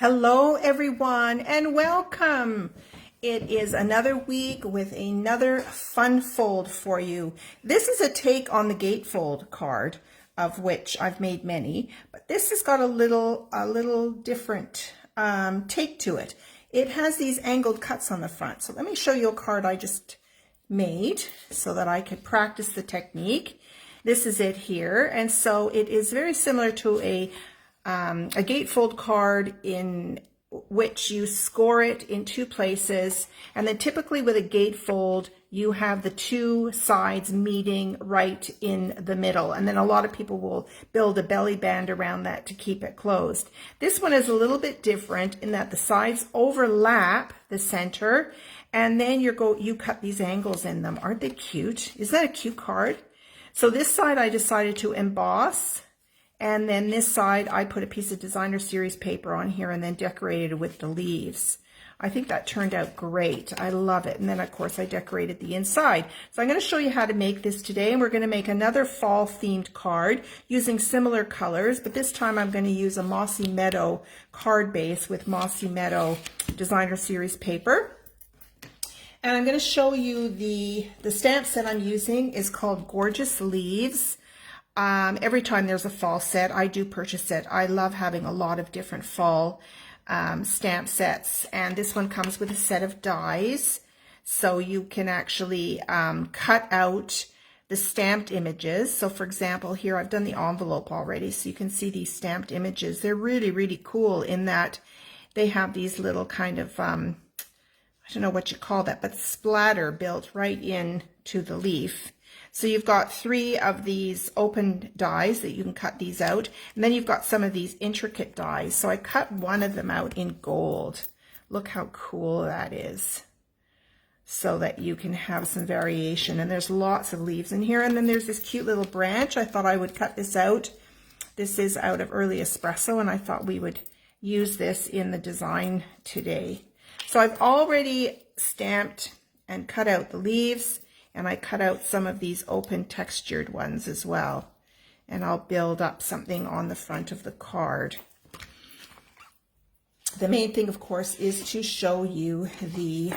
Hello everyone and welcome. It is another week with another fun fold for you. This is a take on the Gatefold card, of which I've made many, but this has got a little different take to it. It has these angled cuts on the front. So let me show you a card I just made so that I could practice the technique. This is it here, and so it is very similar to a gatefold card in which you score it in two places, and then typically with a gatefold you have the two sides meeting right in the middle, and then a lot of people will build a belly band around that to keep it closed. This one is a little bit different in that the sides overlap the center, and then you cut these angles in them. Aren't they cute? Isn't that a cute card? So this side I decided to emboss. And then this side, I put a piece of designer series paper on here and then decorated it with the leaves. I think that turned out great. I love it. And then, of course, I decorated the inside. So I'm going to show you how to make this today. And we're going to make another fall-themed card using similar colors. But this time, I'm going to use a Mossy Meadow card base with Mossy Meadow designer series paper. And I'm going to show you the stamp set I'm using is called Gorgeous Leaves. Every time there's a fall set, I do purchase it. I love having a lot of different fall stamp sets, and this one comes with a set of dies, so you can actually cut out the stamped images. So for example, here I've done the envelope already, so you can see these stamped images. They're really, really cool in that they have these little kind of, I don't know what you call that, but splatter built right in to the leaf. So you've got 3 of these open dies that you can cut these out. And then you've got some of these intricate dies. So I cut one of them out in gold. Look how cool that is. So that you can have some variation. And there's lots of leaves in here. And then there's this cute little branch. I thought I would cut this out. This is out of Early Espresso, and I thought we would use this in the design today. So I've already stamped and cut out the leaves. And I cut out some of these open textured ones as well. And I'll build up something on the front of the card. The main thing, of course, is to show you the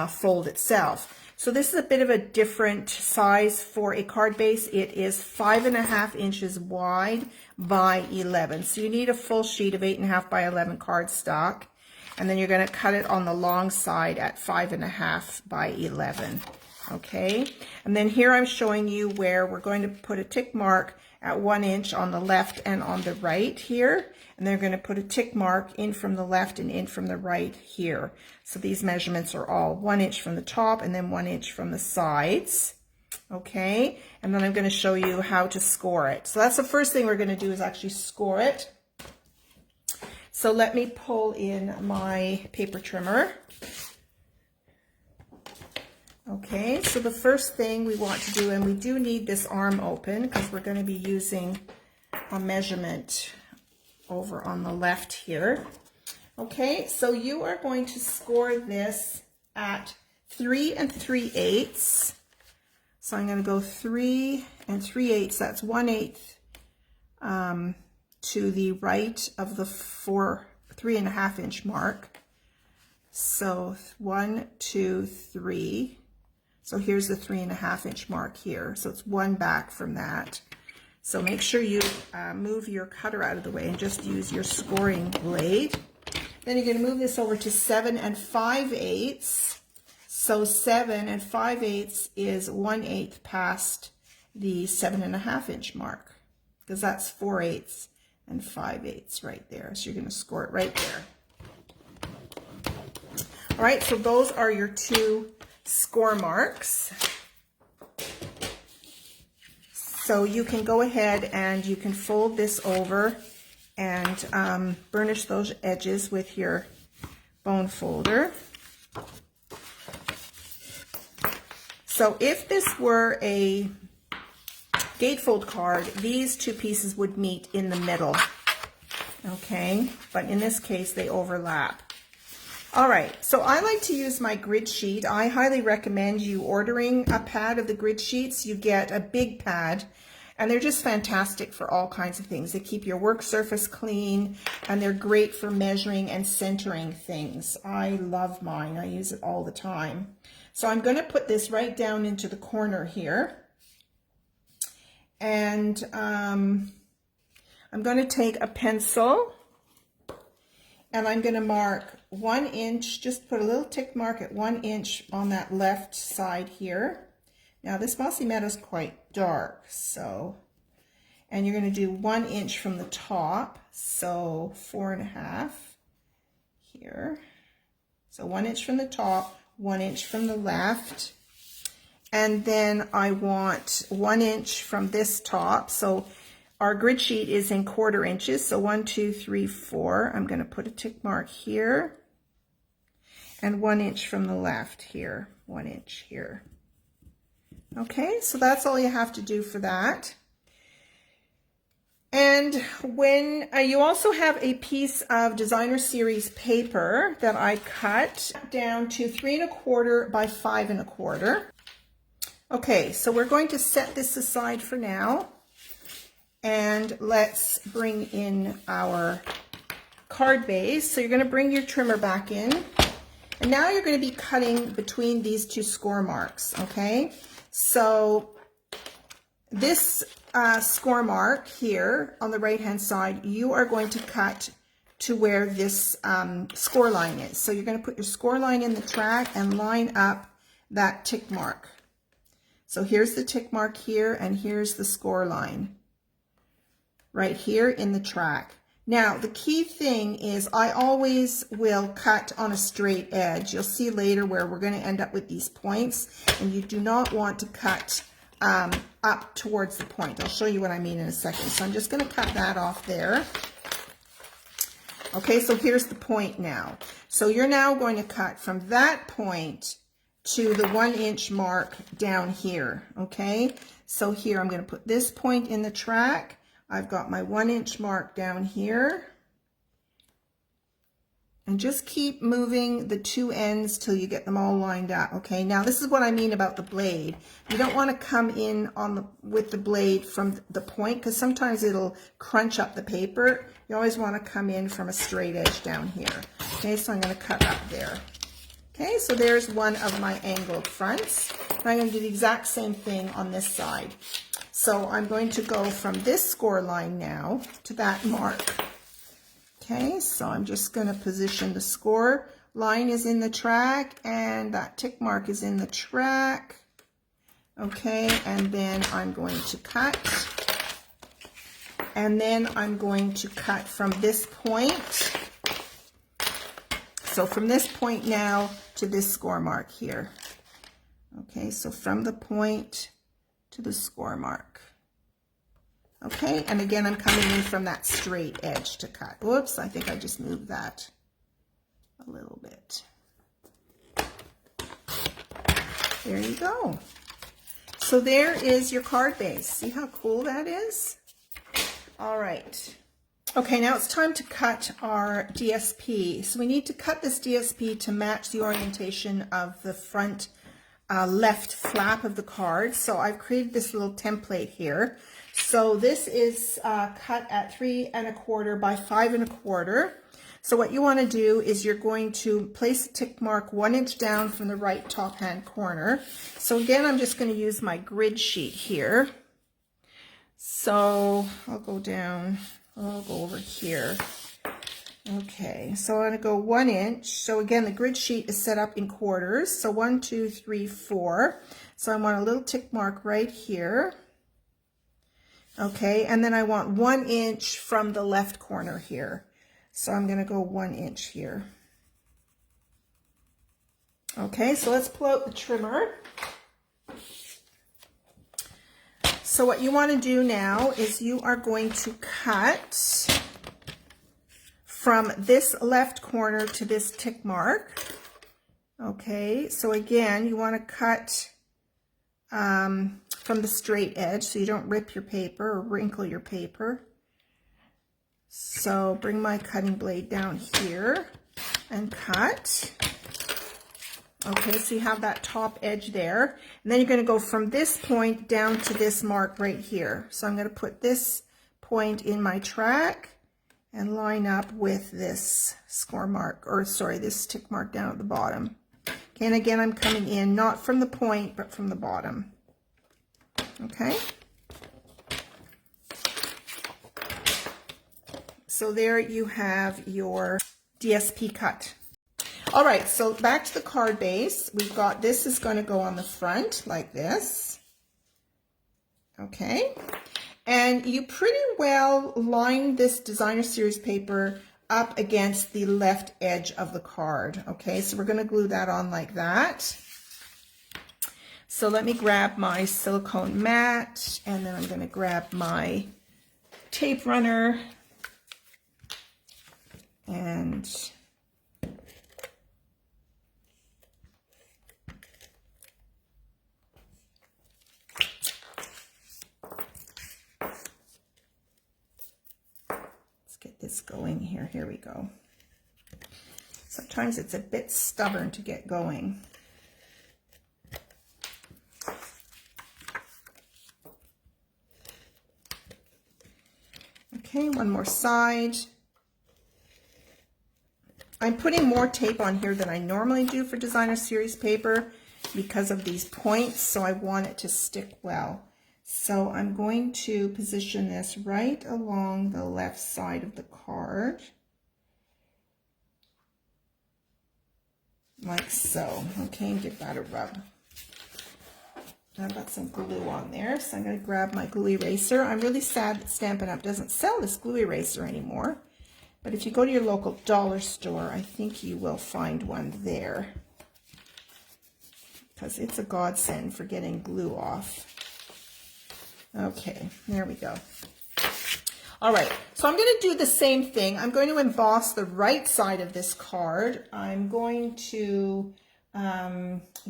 fold itself. So this is a bit of a different size for a card base. It is 5.5 inches wide by 11. So you need a full sheet of 8.5 by 11 cardstock. And then you're going to cut it on the long side at 5.5 by 11. Okay, and then here I'm showing you where we're going to put a tick mark at 1 inch on the left and on the right here, and they're going to put a tick mark in from the left and in from the right here. So these measurements are all 1 inch from the top and then 1 inch from the sides. Okay, and then I'm going to show you how to score it. So that's the first thing we're going to do, is actually score it. So let me pull in my paper trimmer. Okay, so the first thing we want to do, and we do need this arm open because we're going to be using a measurement over on the left here. Okay, so you are going to score this at 3 3/8. So I'm going to go 3 3/8. That's 1/8 to the right of the 3.5 inch mark. So 1, 2, 3. So here's the 3.5 inch mark here. So it's 1 back from that. So make sure you move your cutter out of the way and just use your scoring blade. Then you're going to move this over to 7 5/8. So 7 5/8 is 1/8 past the 7.5 inch mark, because that's 4/8 and 5/8 right there. So you're going to score it right there. All right, so those are your 2 score marks. So you can go ahead and you can fold this over and burnish those edges with your bone folder. So if this were a gatefold card, these 2 pieces would meet in the middle. Okay, but in this case they overlap. All right, so I like to use my grid sheet. I highly recommend you ordering a pad of the grid sheets. You get a big pad, And they're just fantastic for all kinds of things. They keep your work surface clean, and they're great for measuring and centering things. I love mine. I use it all the time. So I'm going to put this right down into the corner here. And I'm going to take a pencil, and I'm going to mark 1 inch, just put a little tick mark at 1 inch on that left side here. Now this mossy meadow is quite dark, so, and you're going to do 1 inch from the top, so 4.5 here. So 1 inch from the top, 1 inch from the left. And then I want 1 inch from this top. So our grid sheet is in 1/4 inches. So 1, 2, 3, 4. I'm going to put a tick mark here. And 1 inch from the left here. 1 inch here. Okay, so that's all you have to do for that. And when you also have a piece of designer series paper that I cut down to 3 1/4 by 5 1/4. Okay, so we're going to set this aside for now, and let's bring in our card base. So you're going to bring your trimmer back in, and now you're going to be cutting between these two score marks, okay? So this score mark here on the right hand side, you are going to cut to where this score line is. So you're going to put your score line in the track and line up that tick mark. So here's the tick mark here, and here's the score line right here in the track. Now, the key thing is I always will cut on a straight edge. You'll see later where we're going to end up with these points, and you do not want to cut up towards the point. I'll show you what I mean in a second. So I'm just going to cut that off there. Okay, so here's the point now. So you're now going to cut from that point to the 1 inch mark down here, okay? So here I'm going to put this point in the track. I've got my 1 inch mark down here. And just keep moving the two ends till you get them all lined up, okay? Now this is what I mean about the blade. You don't want to come in on with the blade from the point, because sometimes it'll crunch up the paper. You always want to come in from a straight edge down here. Okay, so I'm going to cut up there. Okay, so there's one of my angled fronts. And I'm going to do the exact same thing on this side. So I'm going to go from this score line now to that mark. Okay, so I'm just going to position the score line is in the track, and that tick mark is in the track. Okay, and then I'm going to cut. And then I'm going to cut from this point. So from this point now to this score mark here. Okay, so from the point to the score mark. Okay, and again, I'm coming in from that straight edge to cut. Whoops, I think I just moved that a little bit. There you go. So there is your card base. See how cool that is? All right. Okay, now it's time to cut our DSP. So we need to cut this DSP to match the orientation of the front left flap of the card. So I've created this little template here. So this is cut at 3 1/4 by 5 1/4. So what you want to do is you're going to place a tick mark 1 inch down from the right top hand corner. So again, I'm just going to use my grid sheet here. So I'll go down, I'll go over here. Okay, so I'm going to go 1 inch. So again, the grid sheet is set up in quarters. So 1, 2, 3, 4. So I want a little tick mark right here. Okay, and then I want 1 inch from the left corner here. So I'm going to go 1 inch here. Okay, so let's pull out the trimmer. So what you want to do now is you are going to cut from this left corner to this tick mark. Okay, so again, you want to cut from the straight edge so you don't rip your paper or wrinkle your paper. So bring my cutting blade down here and cut. Okay, so you have that top edge there. And then you're going to go from this point down to this mark right here. So I'm going to put this point in my track and line up with this score mark, or sorry, this tick mark down at the bottom. Okay, and again, I'm coming in not from the point, but from the bottom. Okay. So there you have your DSP cut. All right, so back to the card base. We've got this is going to go on the front like this. Okay. And you pretty well line this designer series paper up against the left edge of the card. Okay, so we're going to glue that on like that. So let me grab my silicone mat, and then I'm going to grab my tape runner and get this going here. Here we go. Sometimes it's a bit stubborn to get going. Okay, one more side. I'm putting more tape on here than I normally do for designer series paper because of these points, so I want it to stick well. So I'm going to position this right along the left side of the card, like so. Okay, and give that a rub. I've got some glue on there, so I'm going to grab my glue eraser. I'm really sad that Stampin' Up! Doesn't sell this glue eraser anymore, but if you go to your local dollar store, I think you will find one there, because it's a godsend for getting glue off. Okay, there we go. All right, so I'm going to do the same thing. I'm going to emboss the right side of this card. I'm going to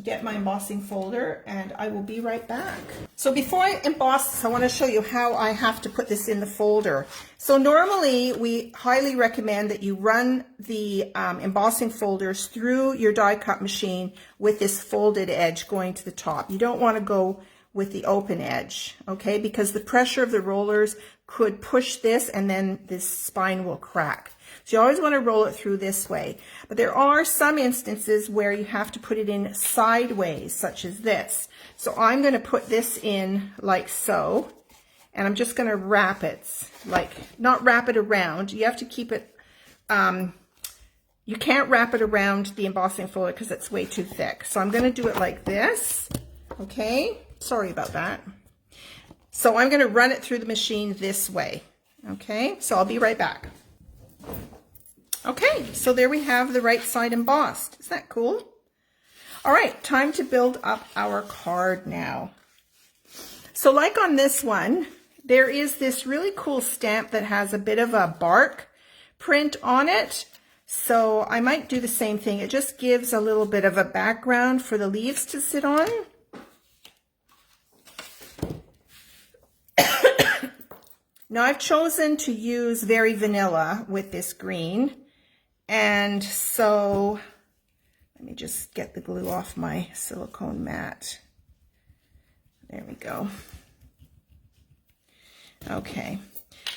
get my embossing folder, and I will be right back. So before I emboss this, I want to show you how I have to put this in the folder. So normally we highly recommend that you run the embossing folders through your die cut machine with this folded edge going to the top. You don't want to go with the open edge, okay, because the pressure of the rollers could push this and then this spine will crack. So you always want to roll it through this way. But there are some instances where you have to put it in sideways, such as this. So I'm going to put this in like so, and I'm just going to wrap it, like, not wrap it around. You have to keep it, you can't wrap it around the embossing folder because it's way too thick. So I'm going to do it like this, okay? Sorry about that. So I'm going to run it through the machine this way. Okay, so I'll be right back. Okay, so there we have the right side embossed. Isn't that cool? All right, time to build up our card now. So like on this one, there is this really cool stamp that has a bit of a bark print on it. So I might do the same thing. It just gives a little bit of a background for the leaves to sit on. Now I've chosen to use Very Vanilla with this green, and so let me just get the glue off my silicone mat. There we go. Okay,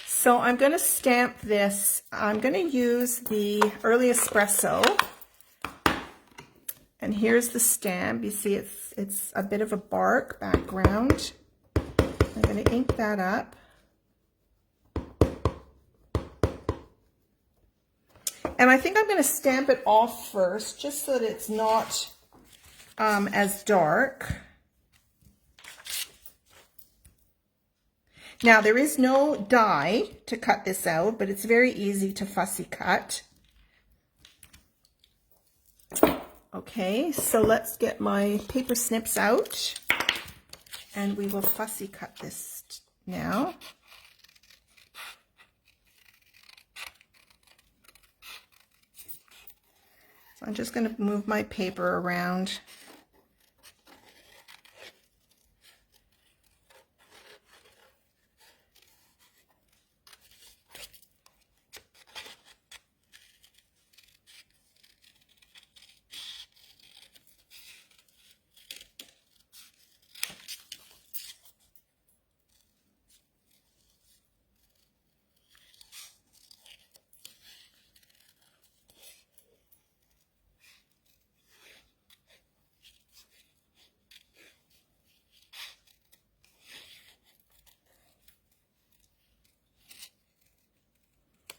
so I'm going to stamp this. I'm going to use the Early Espresso, and here's the stamp. You see it's a bit of a bark background. I'm going to ink that up. And I think I'm going to stamp it off first, just so that it's not as dark. Now, there is no die to cut this out, but it's very easy to fussy cut. Okay, so let's get my paper snips out, and we will fussy cut this now. So I'm just going to move my paper around.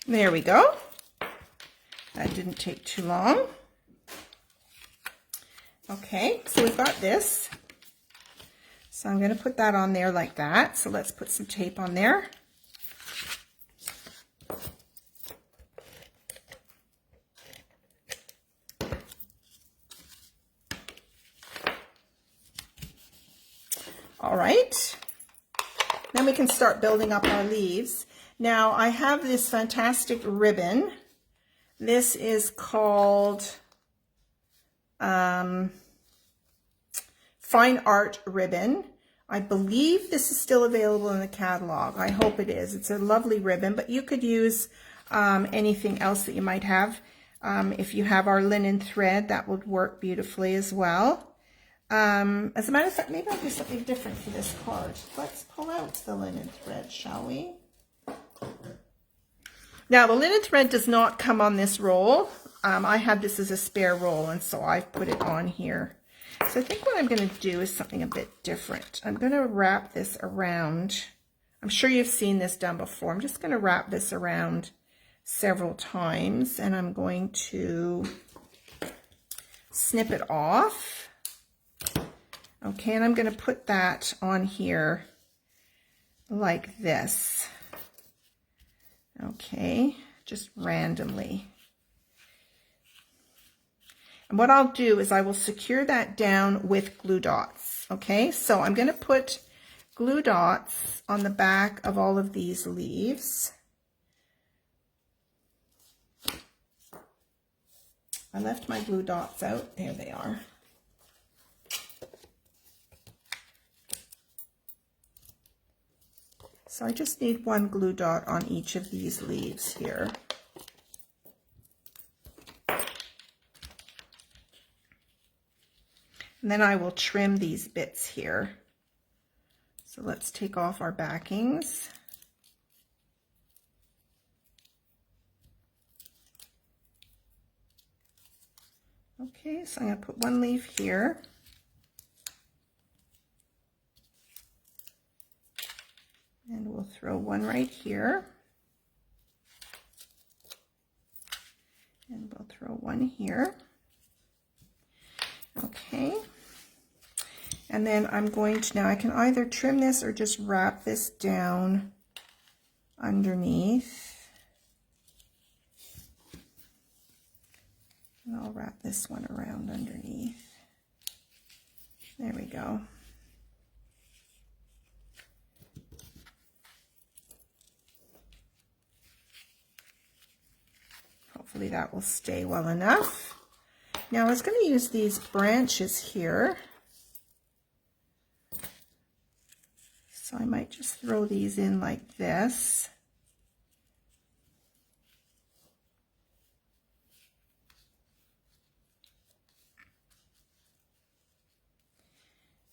There we go. That didn't take too long. Okay, so we've got this. So I'm going to put that on there like that. So let's put some tape on there. All right. Then we can start building up our leaves. Now I have this fantastic ribbon. This is called Fine Art Ribbon. I believe this is still available in the catalog. I hope it is. It's a lovely ribbon, but you could use anything else that you might have. If you have our linen thread, that would work beautifully as well. As a matter of fact, maybe I'll do something different for this card. Let's pull out the linen thread, shall we? Now, the linen thread does not come on this roll. I have this as a spare roll, and so I've put it on here. So I think what I'm going to do is something a bit different. I'm going to wrap this around. I'm sure you've seen this done before. I'm just going to wrap this around several times, and I'm going to snip it off. Okay, and I'm going to put that on here like this. Okay, just randomly. And what I'll do is I will secure that down with glue dots. Okay, so I'm going to put glue dots on the back of all of these leaves. I left my glue dots out. There they are. So I just need one glue dot on each of these leaves here. And then I will trim these bits here. So let's take off our backings. Okay, so I'm going to put one leaf here. And we'll throw one right here. And we'll throw one here. Okay. And then I'm going to, now I can either trim this or just wrap this down underneath. And I'll wrap this one around underneath. There we go. Hopefully that will stay well enough. Now I was going to use these branches here. So I might just throw these in like this.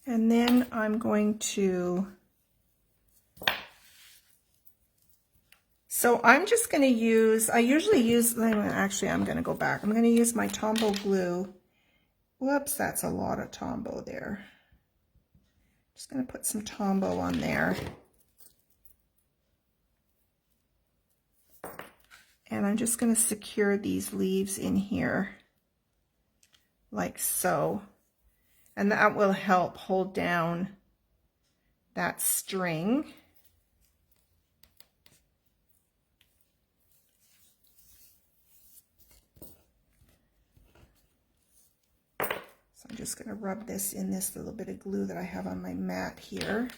And then I'm going to, so I'm just going to use, I usually use, actually I'm going to go back. I'm going to use my Tombow glue. Whoops, that's a lot of Tombow there. Just going to put some Tombow on there. And I'm just going to secure these leaves in here like so. And that will help hold down that string. So I'm just going to rub this in this little bit of glue that I have on my mat here.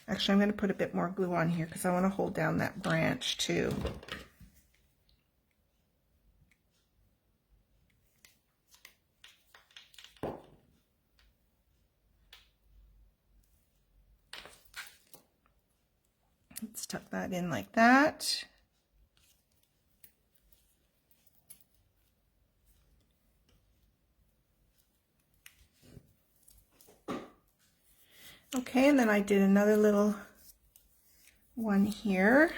Actually, I'm going to put a bit more glue on here because I want to hold down that branch too. Let's tuck that in like that. Okay, and then I did another little one here.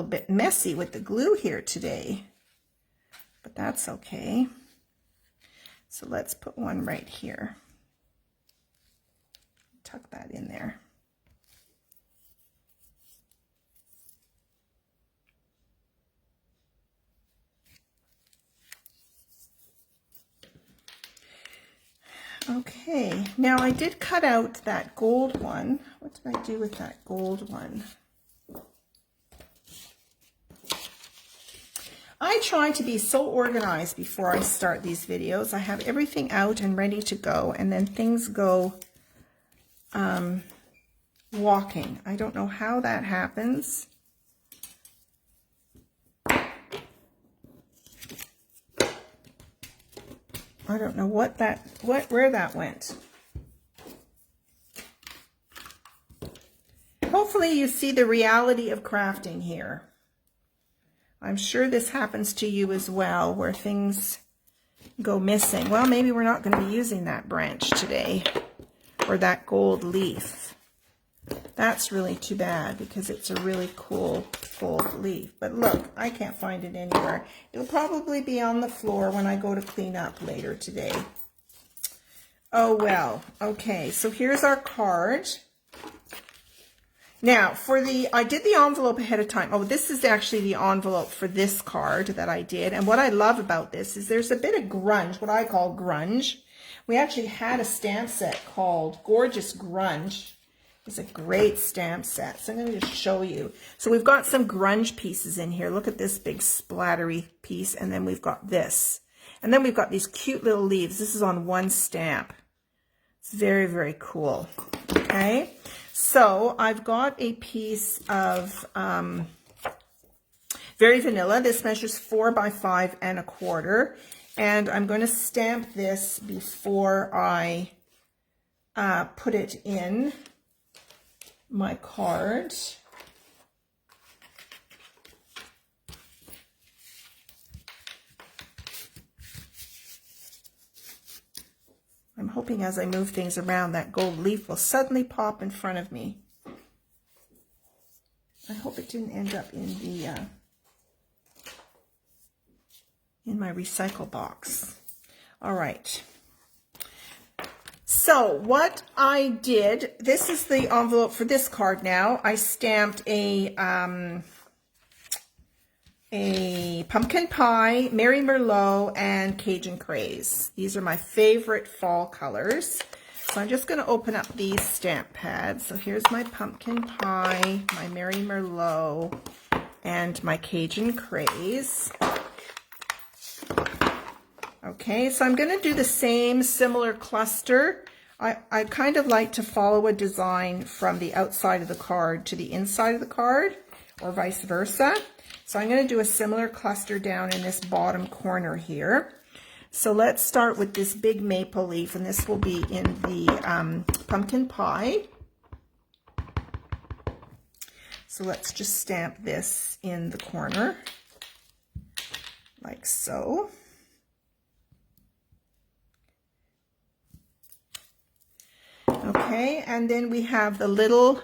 bit messy with the glue here today, but that's okay. So let's put one right here. Tuck that in there. Okay, now I did cut out that gold one. What did I do with that gold one? I try to be so organized before I start these videos. I have everything out and ready to go, and then things go walking. I don't know how that happens. I don't know where that went. Hopefully you see the reality of crafting here. I'm sure this happens to you as well, where things go missing. Well, maybe we're not going to be using that branch today, or that gold leaf. That's really too bad because it's a really cool gold leaf. But look, I can't find it anywhere. It'll probably be on the floor when I go to clean up later today. Oh well. Okay, so here's our card. Now, I did the envelope ahead of time. Oh, this is actually the envelope for this card that I did. And what I love about this is there's a bit of grunge, what I call grunge. We actually had a stamp set called Gorgeous Grunge. It's a great stamp set. So I'm going to just show you. So we've got some grunge pieces in here. Look at this big splattery piece. And then we've got this. And then we've got these cute little leaves. This is on one stamp. It's very, very cool. Okay. So I've got a piece of Very Vanilla. This measures 4 by 5 1/4. And I'm going to stamp this before I put it in my card. I'm hoping as I move things around that gold leaf will suddenly pop in front of me. I hope it didn't end up in the in my recycle box. All right. So what I did, this is the envelope for this card now. I stamped a pumpkin pie, Mary Merlot, and Cajun Craze. These are my favorite fall colors. So I'm just going to open up these stamp pads. So here's my pumpkin pie, my Mary Merlot, and my Cajun Craze. Okay, so I'm going to do the same similar cluster. I kind of like to follow a design from the outside of the card to the inside of the card, or vice versa. So I'm going to do a similar cluster down in this bottom corner here. So let's start with this big maple leaf, and this will be in the pumpkin pie. So let's just stamp this in the corner, like so. Okay, and then we have the little,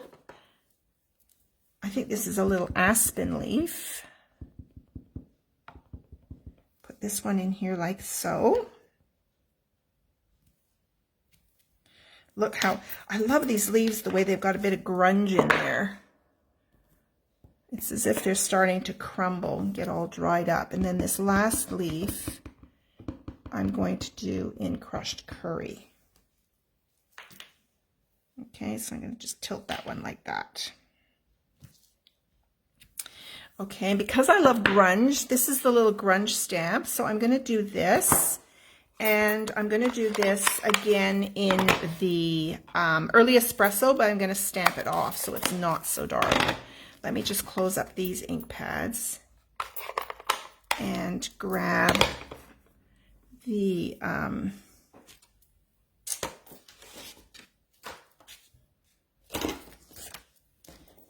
I think this is a little aspen leaf. Put this one in here like so. Look how, I love these leaves, the way they've got a bit of grunge in there. It's as if they're starting to crumble and get all dried up. And then this last leaf, I'm going to do in crushed curry. Okay, so I'm going to just tilt that one like that. Okay, and because I love grunge, this is the little grunge stamp. So I'm going to do this, and I'm going to do this again in the early espresso, but I'm going to stamp it off so it's not so dark. Let me just close up these ink pads and grab the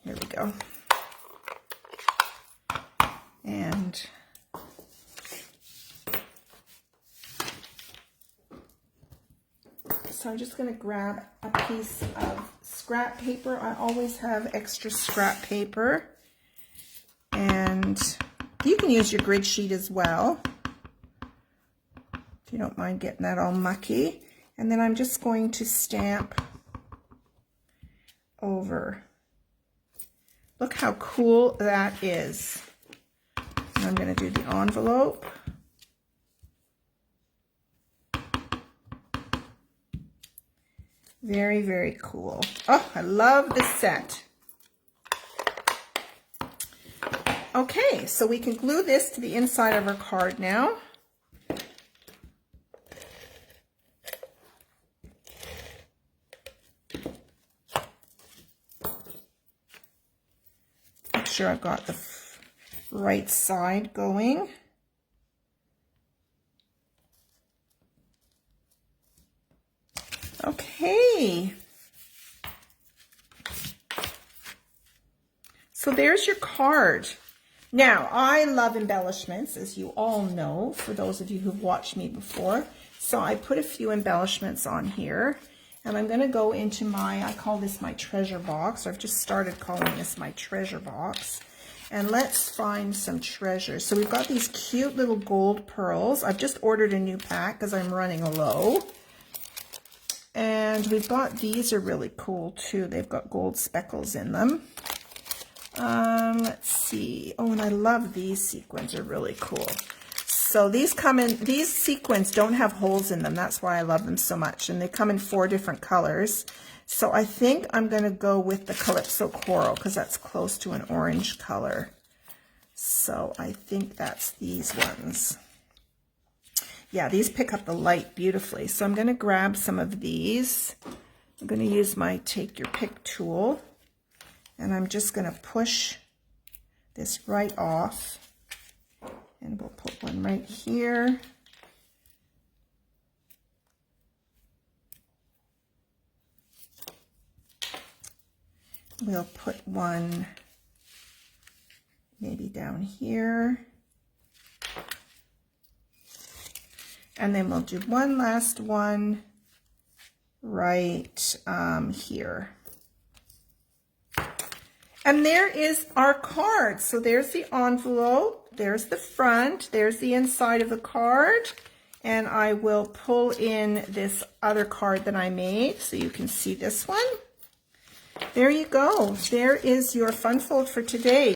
here we go. And so I'm just going to grab a piece of scrap paper. I always have extra scrap paper. And you can use your grid sheet as well, if you don't mind getting that all mucky. And then I'm just going to stamp over. Look how cool that is. And I'm going to do the envelope. Very, very cool. Oh, I love this set. Okay, so we can glue this to the inside of our card now. Make sure I've got the right side going. Okay. So there's your card. Now, I love embellishments, as you all know, for those of you who've watched me before. So I put a few embellishments on here, and I'm going to go into my, I call this my treasure box, or I've just started calling this my treasure box. And let's find some treasures. So we've got these cute little gold pearls. I've just ordered a new pack because I'm running low. And we've got, these are really cool too. They've got gold speckles in them. Let's see. Oh, and I love these sequins, are really cool. So these come in, these sequins don't have holes in them. That's why I love them so much. And they come in 4 different colors. So I think I'm going to go with the Calypso Coral because that's close to an orange color. So I think that's these ones. Yeah, these pick up the light beautifully. So I'm going to grab some of these. I'm going to use my Take Your Pick tool. And I'm just going to push this right off. And we'll put one right here. We'll put one maybe down here. And then we'll do one last one right here. And there is our card. So there's the envelope, there's the front, there's the inside of the card. And I will pull in this other card that I made so you can see this one. There you go. There is your fun fold for today.